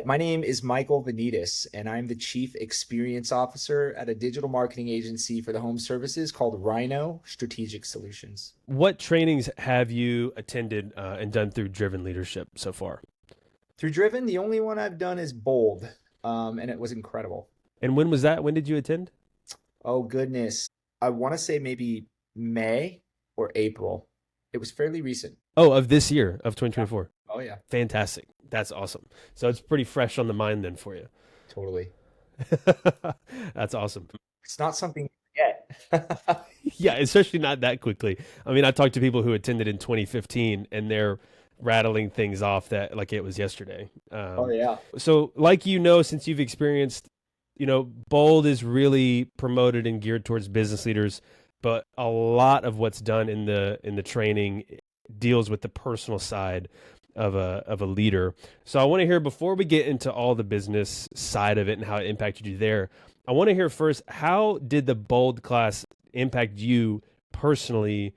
my name is Michael Venidis, and I'm the Chief Experience Officer at a digital marketing agency for the home services called Ryno Strategic Solutions. What trainings have you attended and done through Driven Leadership so far? Through Driven, the only one I've done is Bold, and it was incredible. And when was that? When did you attend? Oh, goodness. I want to say maybe May or April. It was fairly recent. Oh, of this year, of Yeah. 2024. Oh, yeah, Fantastic. That's awesome. So it's pretty fresh on the mind then for you. totally. That's awesome. It's not something you forget. Yeah, especially not that quickly. I mean, I talked to people who attended in 2015 and they're rattling things off that like it was yesterday. Oh, yeah. So, like since you've experienced, Bold is really promoted and geared towards business leaders, but a lot of what's done in the training deals with the personal side of a leader. So, I want to hear before we get into all the business side of it and how it impacted you there. I want to hear first, how did the Bold class impact you personally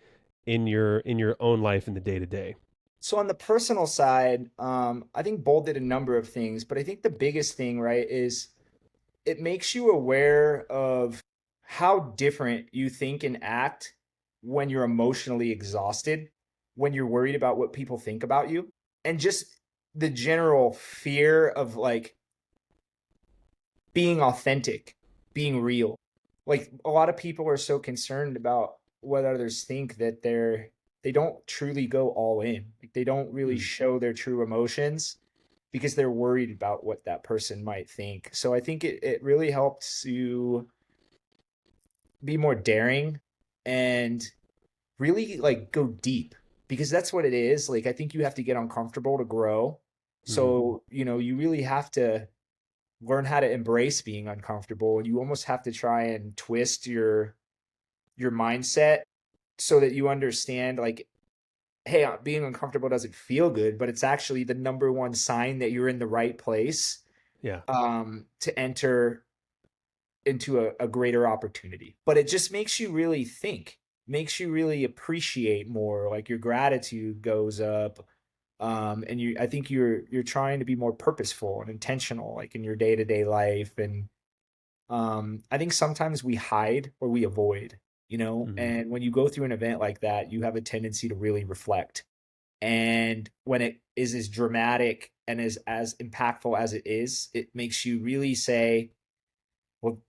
in your own life in the day to day? So on the personal side, I think Bold did a number of things, but I think the biggest thing, right, is it makes you aware of how different you think and act when you're emotionally exhausted, when you're worried about what people think about you, and just the general fear of like being authentic, being real. Like a lot of people are so concerned about what others think that they don't truly go all in. Like they don't really Mm. show their true emotions because they're worried about what that person might think. So I think it really helps you be more daring and really like go deep because that's what it is. Like I think you have to get uncomfortable to grow. Mhm. So, you really have to learn how to embrace being uncomfortable. You almost have to try and twist your mindset so that you understand like, hey, being uncomfortable doesn't feel good, but it's actually the number one sign that you're in the right place Yeah. to enter into a greater opportunity. But it just makes you really think, makes you really appreciate more. Like your gratitude goes up, and I think you're trying to be more purposeful and intentional, like in your day to day life. And I think sometimes we hide or we avoid, Mhm. and when you go through an event like that, you have a tendency to really reflect. And when it is as dramatic and as impactful as it is, it makes you really say, well,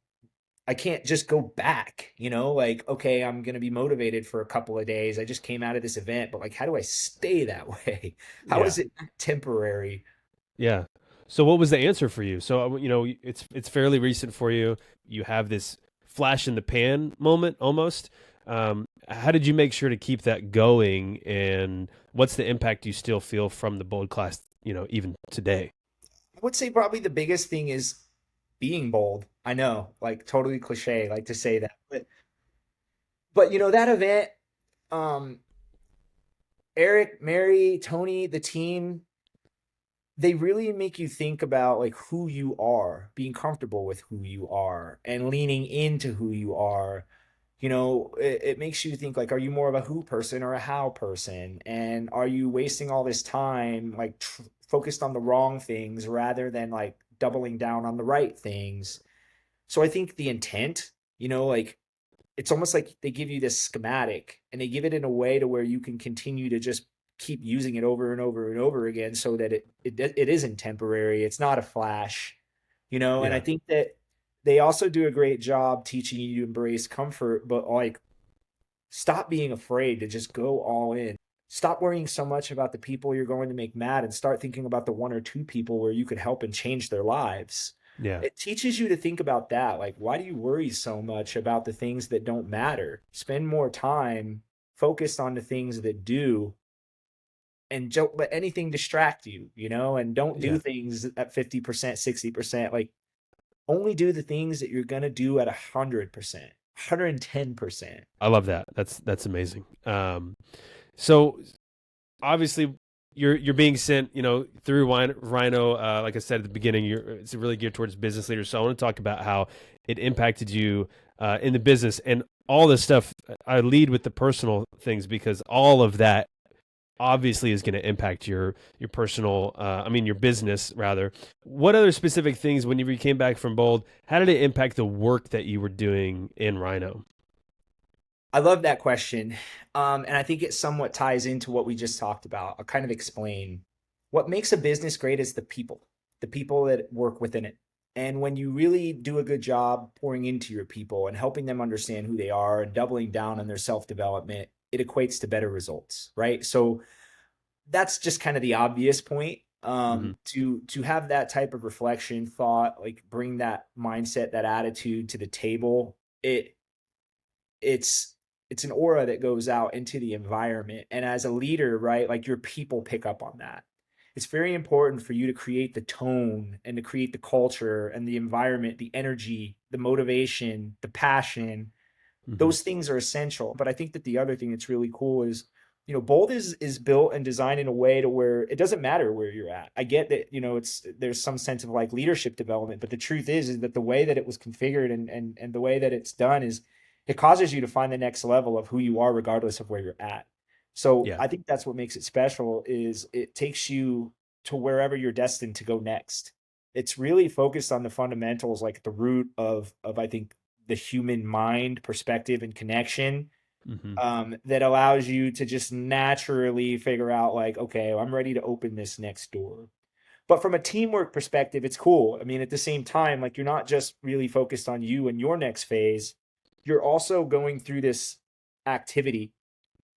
I can't just go back, like, okay, I'm going to be motivated for a couple of days. I just came out of this event, but like, how do I stay that way? How Yeah. is it temporary? Yeah. So what was the answer for you? So it's fairly recent for you. You have this flash in the pan moment almost. How did you make sure to keep that going, and what's the impact you still feel from the Bold class, even today? I would say probably the biggest thing is being bold. I know, like totally cliche, like to say that, but that event, um, Eric, Mary, Tony, the team, they really make you think about like who you are, being comfortable with who you are and leaning into who you are. It makes you think like, are you more of a who person or a how person? And are you wasting all this time like focused on the wrong things rather than like doubling down on the right things? So I think the intent, like it's almost like they give you this schematic and they give it in a way to where you can continue to just keep using it over and over and over again so that it isn't temporary. It's not a flash, and I Yeah. think that they also do a great job teaching you to embrace comfort, but like stop being afraid to just go all in. Stop worrying so much about the people you're going to make mad and start thinking about the one or two people where you could help and change their lives. Yeah. It teaches you to think about that. Like, why do you worry so much about the things that don't matter? Spend more time focused on the things that do and don't let anything distract you, and don't do Yeah. things at 50%, 60%. Like, only do the things that you're going to do at 100%, 110%. I love that. That's amazing. So obviously you're being sent, through Rhino. Like I said at the beginning, it's really geared towards business leaders. So I want to talk about how it impacted you in the business and all this stuff. I lead with the personal things because all of that obviously is going to impact your personal, your business rather. What other specific things when you came back from Bold? How did it impact the work that you were doing in Ryno? I love that question. And I think it somewhat ties into what we just talked about. I'll kind of explain what makes a business great is the people that work within it. And when you really do a good job pouring into your people and helping them understand who they are and doubling down on their self development, it equates to better results, right? So that's just kind of the obvious point. Hmm. To have that type of reflection, thought, like bring that mindset, that attitude to the table, it it's it's an aura that goes out into the environment, and as a leader, right, like your people pick up on that. It's very important for you to create the tone and to create the culture and the environment, the energy, the motivation, the passion. Hmm. Those things are essential. But I think that the other thing that's really cool is, Bold is built and designed in a way to where it doesn't matter where you're at. I get that, it's there's some sense of like leadership development, but the truth is that the way that it was configured and the way that it's done is it causes you to find the next level of who you are regardless of where you're at. So Yeah. I think that's what makes it special is it takes you to wherever you're destined to go next. It's really focused on the fundamentals, like the root of I think the human mind, perspective, and connection, Hmm. that allows you to just naturally figure out, like, okay, I'm ready to open this next door. But from a teamwork perspective, it's cool. I mean, at the same time, like you're not just really focused on you and your next phase, you're also going through this activity.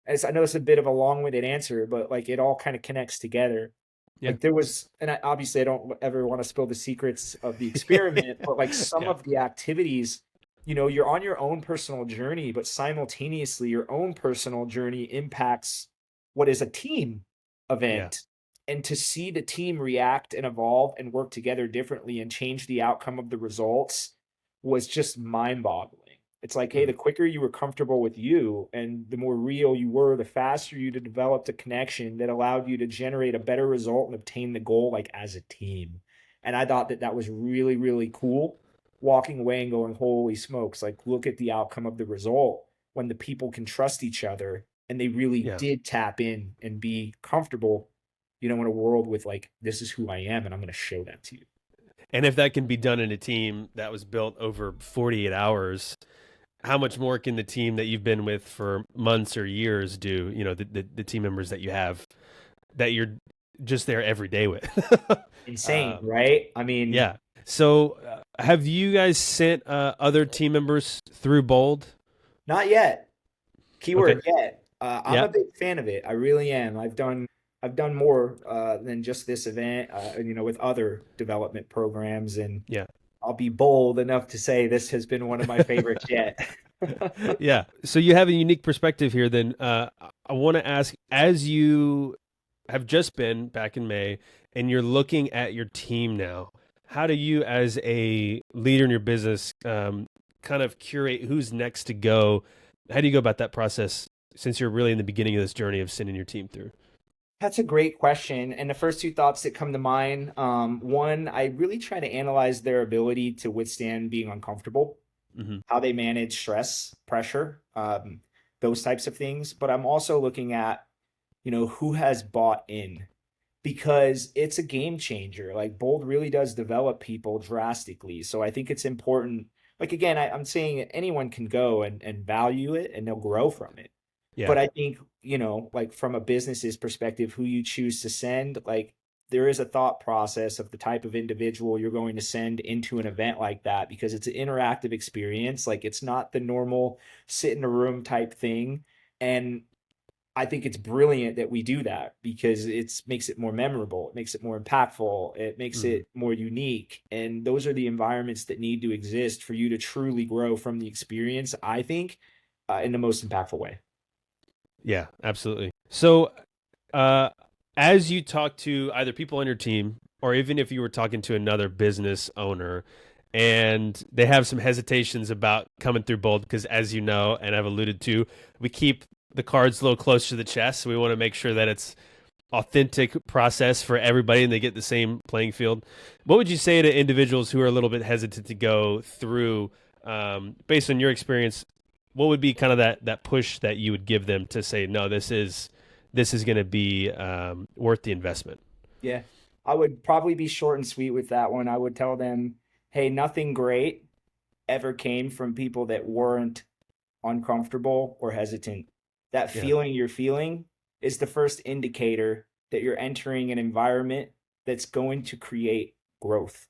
As I know it's a bit of a long-winded answer, but like it all kind of connects together. Yeah. Like there was, and obviously I don't ever want to spill the secrets of the experiment, but like some Yeah. of the activities, you're on your own personal journey, but simultaneously your own personal journey impacts what is a team Yeah. event. And to see the team react and evolve and work together differently and change the outcome of the results was just mind boggling. It's like, hey, Mhm. the quicker you were comfortable with you and the more real you were, the faster you developed a connection that allowed you to generate a better result and obtain the goal, like as a team. And I thought that that was really, really cool. Walking away and going, holy smokes, like look at the outcome of the result when the people can trust each other and they really Yeah. did tap in and be comfortable, in a world with like, this is who I am and I'm going to show that to you. And if that can be done in a team that was built over 48 hours, how much more can the team that you've been with for months or years do? The team members that you have that you're just there every day with. Insane, um, right? I mean, yeah. So, have you guys sent other team members through Bold? not yet. Okay. Keyword yet. I'm Yeah. a big fan of it. I really am. I've done more than just this event, with other development programs, and Yeah. I'll be bold enough to say this has been one of my favorites yet. Yeah. So you have a unique perspective here. Then I want to ask, as you have just been back in May, and you're looking at your team now, how do you, as a leader in your business, kind of curate who's next to go? How do you go about that process since you're really in the beginning of this journey of sending your team through? That's a great question. And the first two thoughts that come to mind, one, I really try to analyze their ability to withstand being uncomfortable, Hmm. how they manage stress, pressure, those types of things. But I'm also looking at, who has bought in because it's a game changer. Like Bold really does develop people drastically. So I think it's important. Like, again, I'm saying anyone can go and value it and they'll grow from it. Yeah. But I think, like from a business's perspective, who you choose to send, like there is a thought process of the type of individual you're going to send into an event like that because it's an interactive experience. Like it's not the normal sit in a room type thing. And I think it's brilliant that we do that because it makes it more memorable, it makes it more impactful, it makes Hmm. it more unique. And those are the environments that need to exist for you to truly grow from the experience, I think, in the most impactful way. Yeah, absolutely. So, uh, as you talk to either people on your team, or even if you were talking to another business owner, and they have some hesitations about coming through Bold, because as you know, and I've alluded to, we keep the cards a little close to the chest. So we want to make sure that it's authentic process for everybody and they get the same playing field. What would you say to individuals who are a little bit hesitant to go through, based on your experience? What would be kind of that push that you would give them to say, no, this is this is going to be worth the investment. Yeah. I would probably be short and sweet with that one. I would tell them, hey, nothing great ever came from people that weren't uncomfortable or hesitant. That Yeah. feeling you're feeling is the first indicator that you're entering an environment that's going to create growth.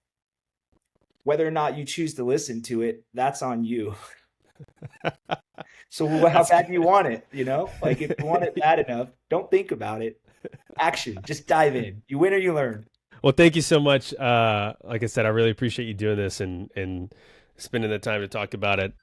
Whether or not you choose to listen to it, that's on you. So how That's bad do you good. want it? Like if you want it bad enough, don't think about it. Action. Just dive in. You win or you learn. Well, thank you so much. Like I said, I really appreciate you doing this and spending the time to talk about it.